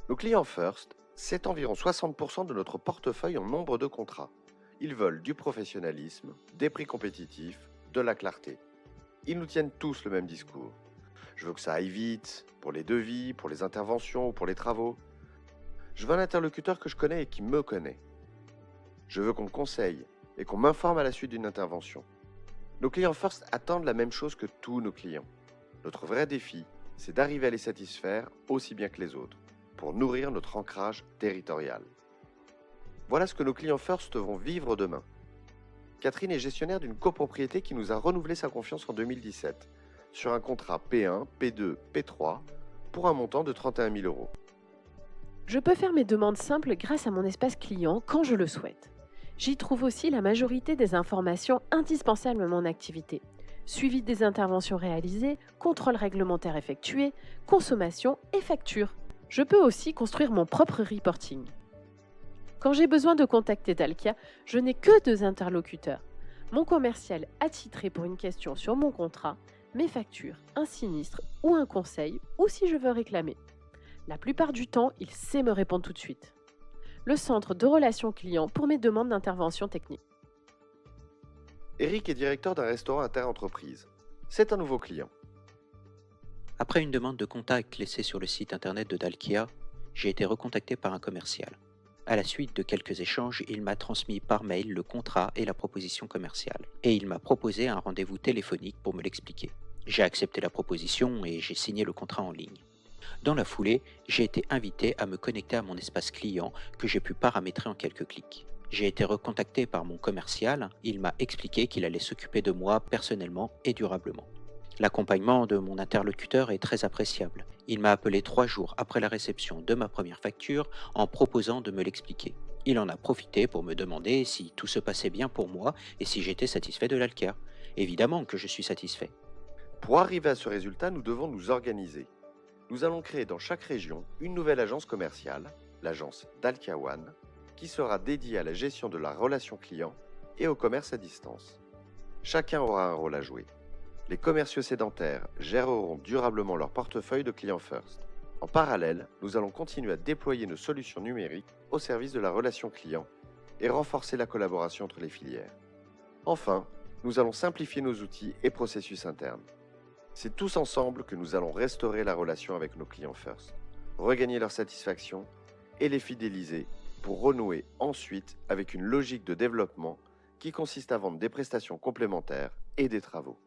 Nos clients First, c'est environ 60% de notre portefeuille en nombre de contrats. Ils veulent du professionnalisme, des prix compétitifs, de la clarté. Ils nous tiennent tous le même discours. Je veux que ça aille vite, pour les devis, pour les interventions ou pour les travaux. Je veux un interlocuteur que je connais et qui me connaît. Je veux qu'on me conseille et qu'on m'informe à la suite d'une intervention. Nos clients First attendent la même chose que tous nos clients. Notre vrai défi, c'est d'arriver à les satisfaire aussi bien que les autres, pour nourrir notre ancrage territorial. Voilà ce que nos clients First vont vivre demain. Catherine est gestionnaire d'une copropriété qui nous a renouvelé sa confiance en 2017, sur un contrat P1, P2, P3, pour un montant de 31 000 euros. Je peux faire mes demandes simples grâce à mon espace client quand je le souhaite. J'y trouve aussi la majorité des informations indispensables à mon activité. Suivi des interventions réalisées, contrôle réglementaire effectué, consommation et facture. Je peux aussi construire mon propre reporting. Quand j'ai besoin de contacter Dalkia, je n'ai que 2 interlocuteurs. Mon commercial attitré pour une question sur mon contrat, mes factures, un sinistre ou un conseil, ou si je veux réclamer. La plupart du temps, il sait me répondre tout de suite. Le centre de relations clients pour mes demandes d'intervention technique. Eric est directeur d'un restaurant interentreprise. C'est un nouveau client. Après une demande de contact laissée sur le site internet de Dalkia, j'ai été recontacté par un commercial. À la suite de quelques échanges, il m'a transmis par mail le contrat et la proposition commerciale, et il m'a proposé un rendez-vous téléphonique pour me l'expliquer. J'ai accepté la proposition et j'ai signé le contrat en ligne. Dans la foulée, j'ai été invité à me connecter à mon espace client que j'ai pu paramétrer en quelques clics. J'ai été recontacté par mon commercial, il m'a expliqué qu'il allait s'occuper de moi personnellement et durablement. L'accompagnement de mon interlocuteur est très appréciable. Il m'a appelé 3 jours après la réception de ma première facture en proposant de me l'expliquer. Il en a profité pour me demander si tout se passait bien pour moi et si j'étais satisfait de l'Alkia. Évidemment que je suis satisfait. Pour arriver à ce résultat, nous devons nous organiser. Nous allons créer dans chaque région une nouvelle agence commerciale, l'agence Dalkia One, qui sera dédiée à la gestion de la relation client et au commerce à distance. Chacun aura un rôle à jouer. Les commerciaux sédentaires géreront durablement leur portefeuille de clients First. En parallèle, nous allons continuer à déployer nos solutions numériques au service de la relation client et renforcer la collaboration entre les filières. Enfin, nous allons simplifier nos outils et processus internes. C'est tous ensemble que nous allons restaurer la relation avec nos clients First, regagner leur satisfaction et les fidéliser pour renouer ensuite avec une logique de développement qui consiste à vendre des prestations complémentaires et des travaux.